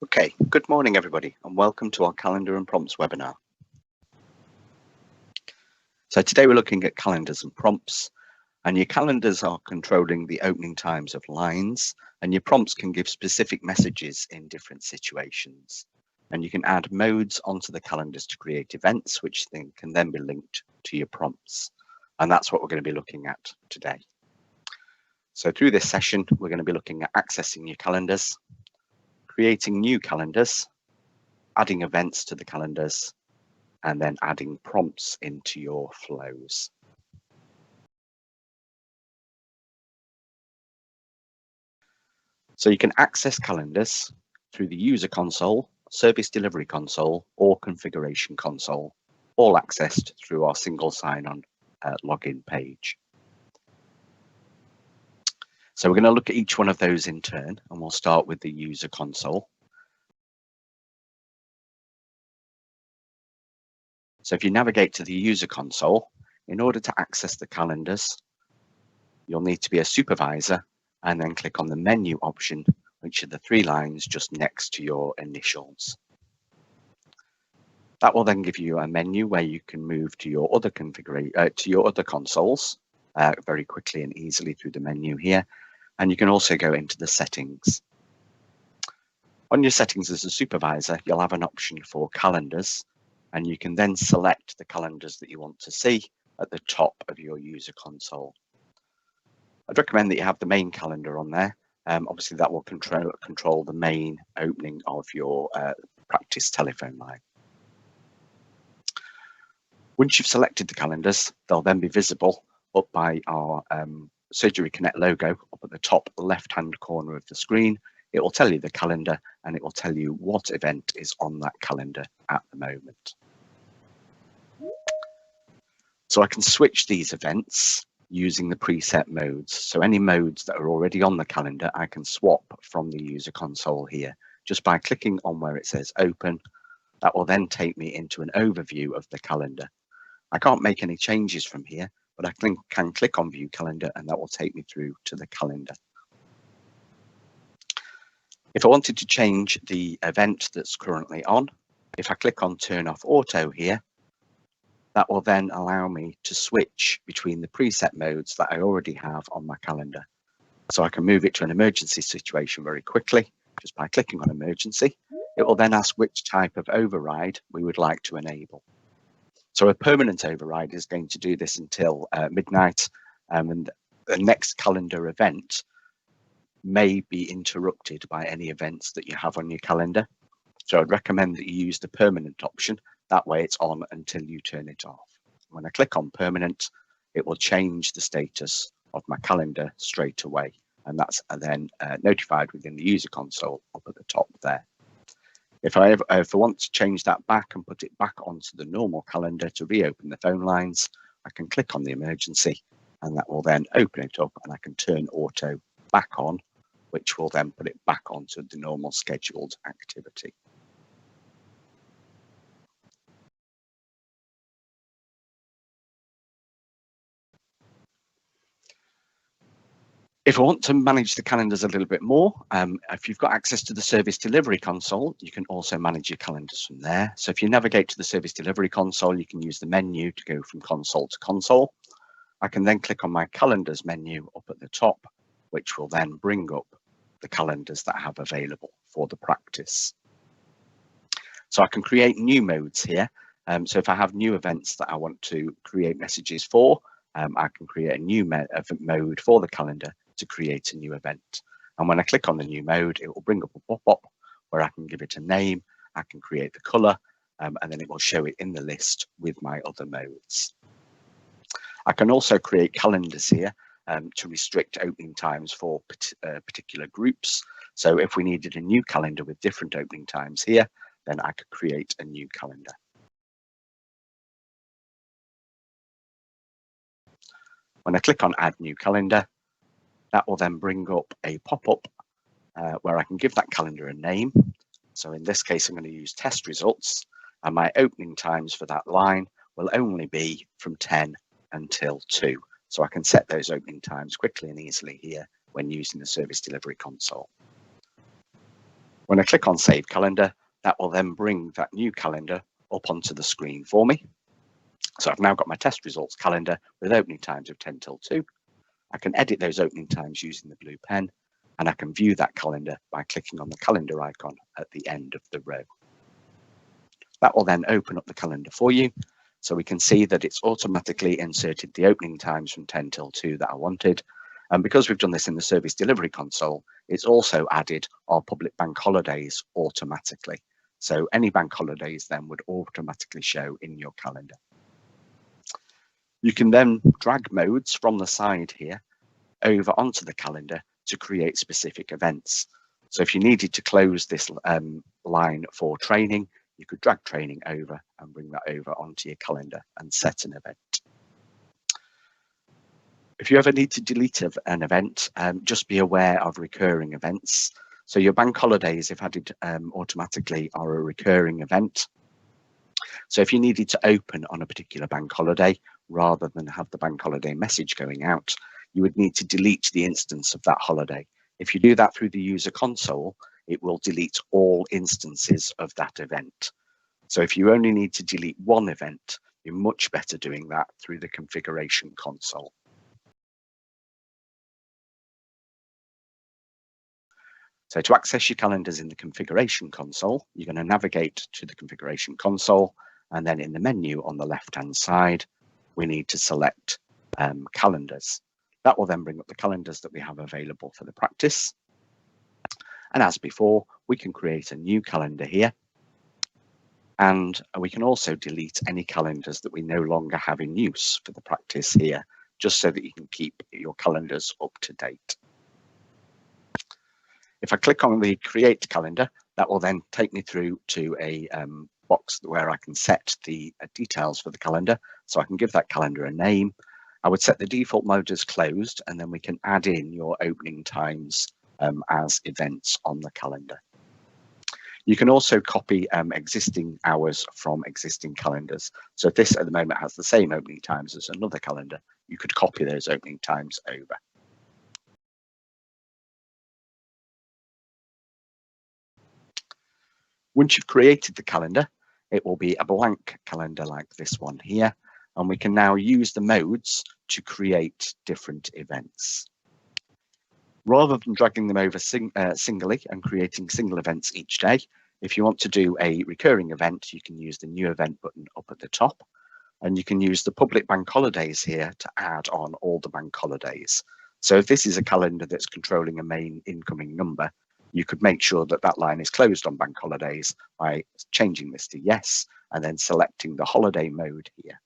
Okay, good morning everybody and welcome to our calendar and prompts webinar. So today we're looking at calendars and prompts, and your calendars are controlling the opening times of lines, and your prompts can give specific messages in different situations. And you can add modes onto the calendars to create events, which can then be linked to your prompts. And that's what we're going to be looking at today. So through this session, we're going to be looking at accessing your calendars, creating new calendars, adding events to the calendars, and then adding prompts into your flows. So you can access calendars through the user console, service delivery console, or configuration console, all accessed through our single sign-on login page. So we're going to look at each one of those in turn, and we'll start with the user console. So if you navigate to the user console, in order to access the calendars, you'll need to be a supervisor and then click on the menu option, which are the three lines just next to your initials. That will then give you a menu where you can move to your other consoles very quickly and easily through the menu here. And you can also go into the settings. On your settings as a supervisor, you'll have an option for calendars, and you can then select the calendars that you want to see at the top of your user console. I'd recommend that you have the main calendar on there. Obviously, that will control the main opening of your practice telephone line. Once you've selected the calendars, they'll then be visible up by our Surgery Connect logo up at the top left-hand corner of the screen. It will tell you the calendar, and it will tell you what event is on that calendar at the moment. So I can switch these events using the preset modes. So any modes that are already on the calendar, I can swap from the user console here just by clicking on where it says open. That will then take me into an overview of the calendar. I can't make any changes from here, but I can click on view calendar, and that will take me through to the calendar. If I wanted to change the event that's currently on, if I click on turn off auto here, that will then allow me to switch between the preset modes that I already have on my calendar. So I can move it to an emergency situation very quickly just by clicking on emergency. It will then ask which type of override we would like to enable. So a permanent override is going to do this until midnight, and the next calendar event may be interrupted by any events that you have on your calendar. So I'd recommend that you use the permanent option. That way it's on until you turn it off. When I click on permanent, it will change the status of my calendar straight away. And that's then notified within the user console up at the top there. If I want to change that back and put it back onto the normal calendar to reopen the phone lines, I can click on the emergency, and that will then open it up, and I can turn auto back on, which will then put it back onto the normal scheduled activity. If I want to manage the calendars a little bit more, if you've got access to the service delivery console, you can also manage your calendars from there. So if you navigate to the service delivery console, you can use the menu to go from console to console. I can then click on my calendars menu up at the top, which will then bring up the calendars that I have available for the practice. So I can create new modes here. So if I have new events that I want to create messages for, I can create a new mode for the calendar to create a new event. And when I click on the new mode, it will bring up a pop-up where I can give it a name, I can create the color, and then it will show it in the list with my other modes. I can also create calendars here to restrict opening times for particular groups. So if we needed a new calendar with different opening times here, then I could create a new calendar. When I click on add new calendar, that will then bring up a pop-up where I can give that calendar a name. So in this case, I'm going to use test results, and my opening times for that line will only be from 10 until 2. So I can set those opening times quickly and easily here when using the service delivery console. When I click on Save Calendar, that will then bring that new calendar up onto the screen for me. So I've now got my test results calendar with opening times of 10 till 2. I can edit those opening times using the blue pen, and I can view that calendar by clicking on the calendar icon at the end of the row. That will then open up the calendar for you. So we can see that it's automatically inserted the opening times from 10 till 2 that I wanted. And because we've done this in the service delivery console, it's also added our public bank holidays automatically. So any bank holidays then would automatically show in your calendar. You can then drag modes from the side here over onto the calendar to create specific events. So if you needed to close this line for training, you could drag training over and bring that over onto your calendar and set an event. If you ever need to delete an event, just be aware of recurring events. So your bank holidays, if added automatically, are a recurring event. So if you needed to open on a particular bank holiday, rather than have the bank holiday message going out, you would need to delete the instance of that holiday. If you do that through the user console, it will delete all instances of that event. So if you only need to delete one event, you're much better doing that through the configuration console. So to access your calendars in the configuration console, you're going to navigate to the configuration console, and then in the menu on the left-hand side, we need to select calendars. That will then bring up the calendars that we have available for the practice. And as before, we can create a new calendar here. And we can also delete any calendars that we no longer have in use for the practice here, just so that you can keep your calendars up to date. If I click on the create calendar, that will then take me through to a box where I can set the details for the calendar. So I can give that calendar a name. I would set the default mode as closed, and then we can add in your opening times as events on the calendar. You can also copy existing hours from existing calendars. So if this at the moment has the same opening times as another calendar, you could copy those opening times over. Once you've created the calendar, it will be a blank calendar like this one here, and we can now use the modes to create different events. Rather than dragging them over singly and creating single events each day, if you want to do a recurring event, you can use the new event button up at the top, and you can use the public bank holidays here to add on all the bank holidays. So if this is a calendar that's controlling a main incoming number, you could make sure that that line is closed on bank holidays by changing this to yes, and then selecting the holiday mode here.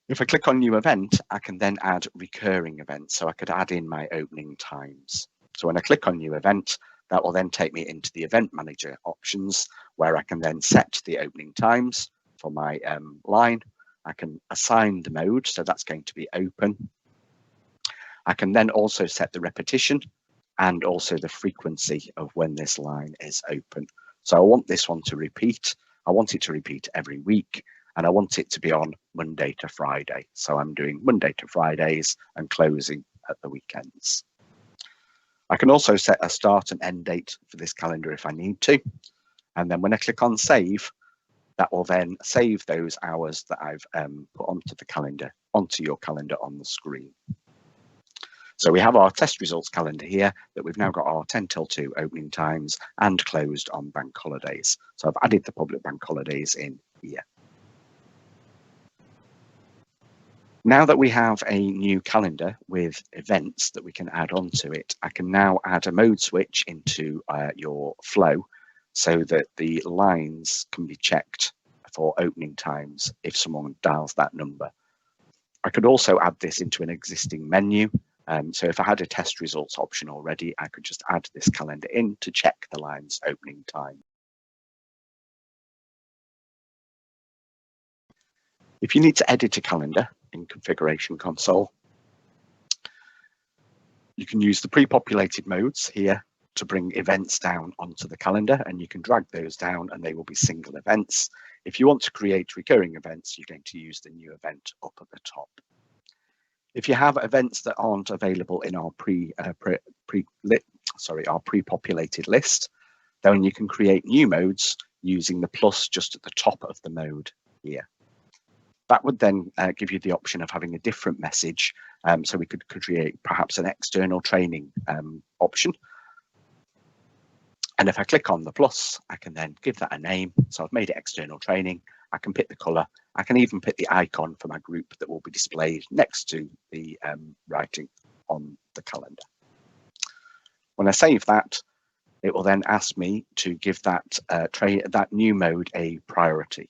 If I click on new event, I can then add recurring events. So I could add in my opening times. So when I click on new event, that will then take me into the event manager options, where I can then set the opening times for my line. I can assign the mode, so that's going to be open. I can then also set the repetition and also the frequency of when this line is open. So I want this one to repeat. I want it to repeat every week, and I want it to be on Monday to Friday. So I'm doing Monday to Fridays and closing at the weekends. I can also set a start and end date for this calendar if I need to. And then when I click on save, that will then save those hours that I've put onto the calendar, onto your calendar on the screen. So we have our test results calendar here that we've now got our 10 till 2 opening times and closed on bank holidays. So I've added the public bank holidays in here. Now that we have a new calendar with events that we can add onto it, I can now add a mode switch into your flow so that the lines can be checked for opening times if someone dials that number. I could also add this into an existing menu. So if I had a test results option already, I could just add this calendar in to check the line's opening time. If you need to edit a calendar in Configuration Console, you can use the pre-populated modes here to bring events down onto the calendar, and you can drag those down and they will be single events. If you want to create recurring events, you're going to use the new event up at the top. If you have events that aren't available in our our pre-populated list, then you can create new modes using the plus just at the top of the mode here. That would then give you the option of having a different message. So we could create perhaps an external training option. And if I click on the plus, I can then give that a name. So I've made it external training. I can pick the color. I can even pick the icon for my group that will be displayed next to the writing on the calendar. When I save that, it will then ask me to give that new mode a priority.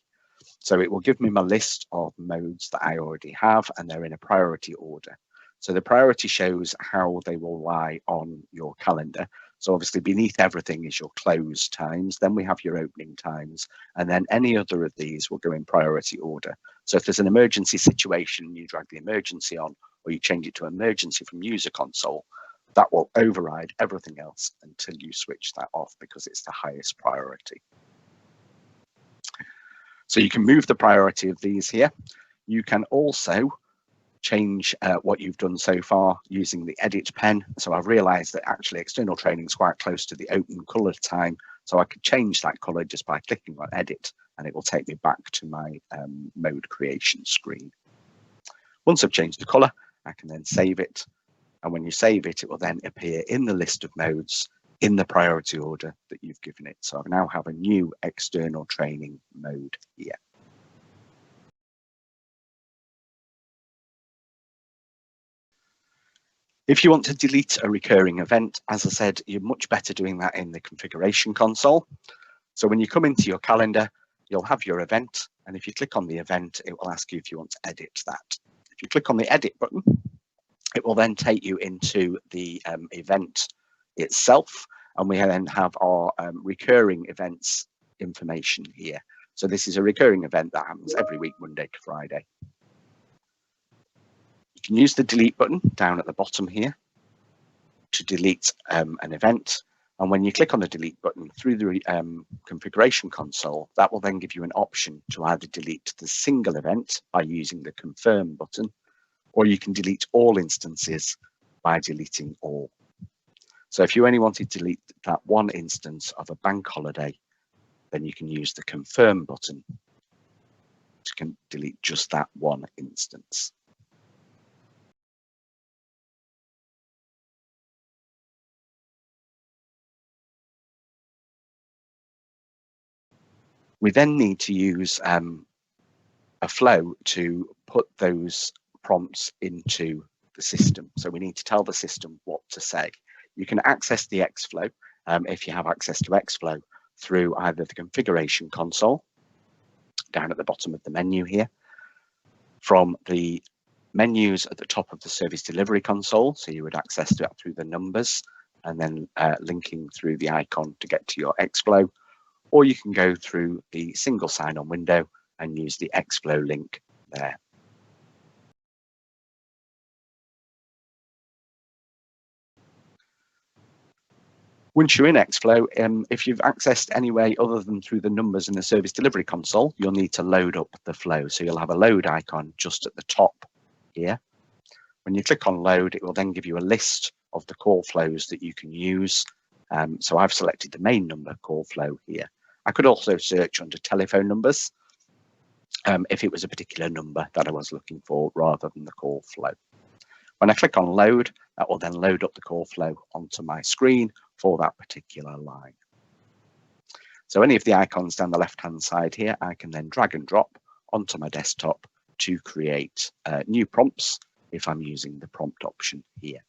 So it will give me my list of modes that I already have, and they're in a priority order. So the priority shows how they will lie on your calendar. So obviously beneath everything is your close times, then we have your opening times, and then any other of these will go in priority order. So if there's an emergency situation, you drag the emergency on, or you change it to emergency from user console, that will override everything else until you switch that off because it's the highest priority. So you can move the priority of these here. You can also change what you've done so far using the edit pen. So I've realized that actually external training is quite close to the open color time. So I could change that color just by clicking on edit, and it will take me back to my mode creation screen. Once I've changed the color, I can then save it. And when you save it, it will then appear in the list of modes in the priority order that you've given it. So I now have a new external training mode here. If you want to delete a recurring event, as I said, you're much better doing that in the configuration console. So when you come into your calendar, you'll have your event. And if you click on the event, it will ask you if you want to edit that. If you click on the edit button, it will then take you into the event itself. And we then have our recurring events information here. So this is a recurring event that happens every week, Monday to Friday. You can use the delete button down at the bottom here to delete an event. And when you click on the delete button through the configuration console, that will then give you an option to either delete the single event by using the confirm button, or you can delete all instances by deleting all. So if you only wanted to delete that one instance of a bank holiday, then you can use the confirm button to delete just that one instance. We then need to use a flow to put those prompts into the system. So we need to tell the system what to say. You can access the Xflow if you have access to Xflow through either the configuration console down at the bottom of the menu here, from the menus at the top of the service delivery console. So you would access that through the numbers and then linking through the icon to get to your Xflow, or you can go through the single sign-on window and use the Xflow link there. Once you're in Xflow, if you've accessed any way other than through the numbers in the service delivery console, you'll need to load up the flow. So you'll have a load icon just at the top here. When you click on load, it will then give you a list of the call flows that you can use. So I've selected the main number call flow here. I could also search under telephone numbers if it was a particular number that I was looking for rather than the call flow. When I click on load, that will then load up the call flow onto my screen for that particular line. So any of the icons down the left-hand side here, I can then drag and drop onto my desktop to create new prompts if I'm using the prompt option here.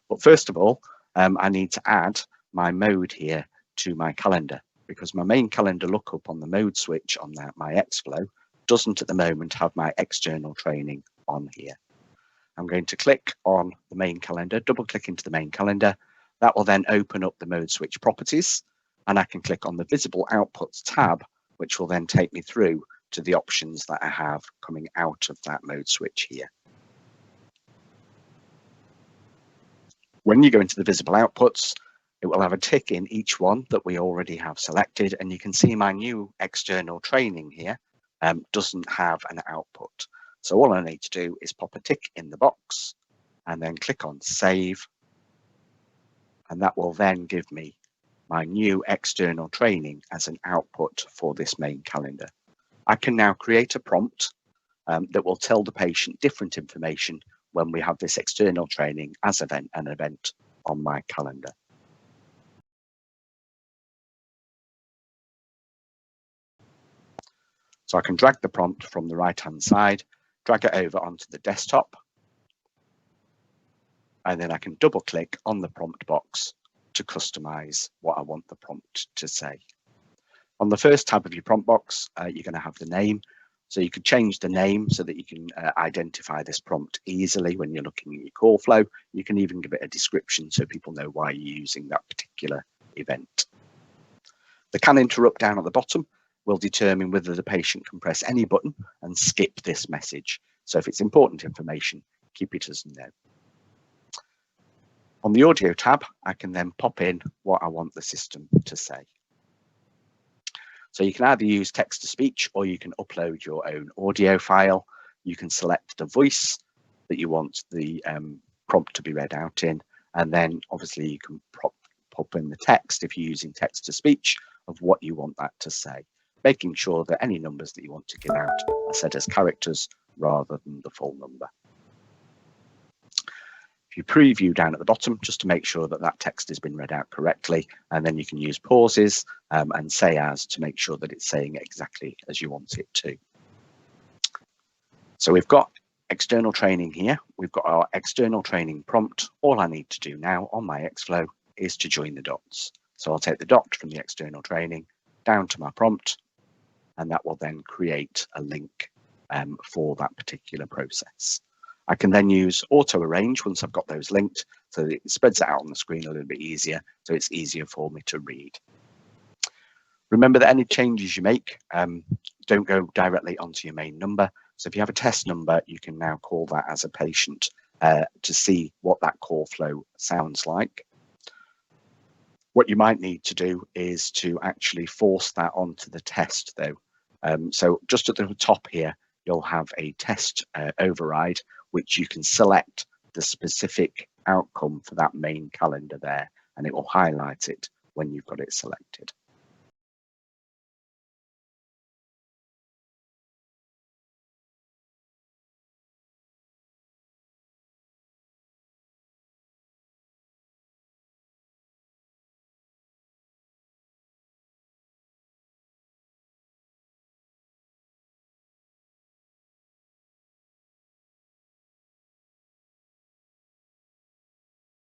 But first of all, I need to add my mode here to my calendar, because my main calendar lookup on the mode switch on my Xflow doesn't at the moment have my external training on here. I'm going to click on the main calendar, double click into the main calendar. That will then open up the mode switch properties, and I can click on the visible outputs tab, which will then take me through to the options that I have coming out of that mode switch here. When you go into the visible outputs, it will have a tick in each one that we already have selected, and you can see my new external training here doesn't have an output. So all I need to do is pop a tick in the box and then click on save. And that will then give me my new external training as an output for this main calendar. I can now create a prompt that will tell the patient different information when we have this external training as an event on my calendar. So I can drag the prompt from the right-hand side, drag it over onto the desktop, and then I can double click on the prompt box to customize what I want the prompt to say. On the first tab of your prompt box, you're going to have the name. So you could change the name so that you can identify this prompt easily when you're looking at your call flow. You can even give it a description so people know why you're using that particular event. The can interrupt down at the bottom will determine whether the patient can press any button and skip this message. So if it's important information, keep it as no. On the audio tab, I can then pop in what I want the system to say. So you can either use text to speech or you can upload your own audio file. You can select the voice that you want the prompt to be read out in, and then obviously you can pop in the text if you're using text to speech of what you want that to say, making sure that any numbers that you want to give out are set as characters rather than the full number. If you preview down at the bottom, just to make sure that that text has been read out correctly, and then you can use pauses and say as to make sure that it's saying exactly as you want it to. So we've got external training here. We've got our external training prompt. All I need to do now on my Xflow is to join the dots. So I'll take the dot from the external training down to my prompt, and that will then create a link for that particular process. I can then use auto arrange once I've got those linked, so that it spreads it out on the screen a little bit easier, so it's easier for me to read. Remember that any changes you make don't go directly onto your main number. So if you have a test number, you can now call that as a patient to see what that call flow sounds like. What you might need to do is to actually force that onto the test though. So just at the top here, you'll have a test override, which you can select the specific outcome for that main calendar there, and it will highlight it when you've got it selected.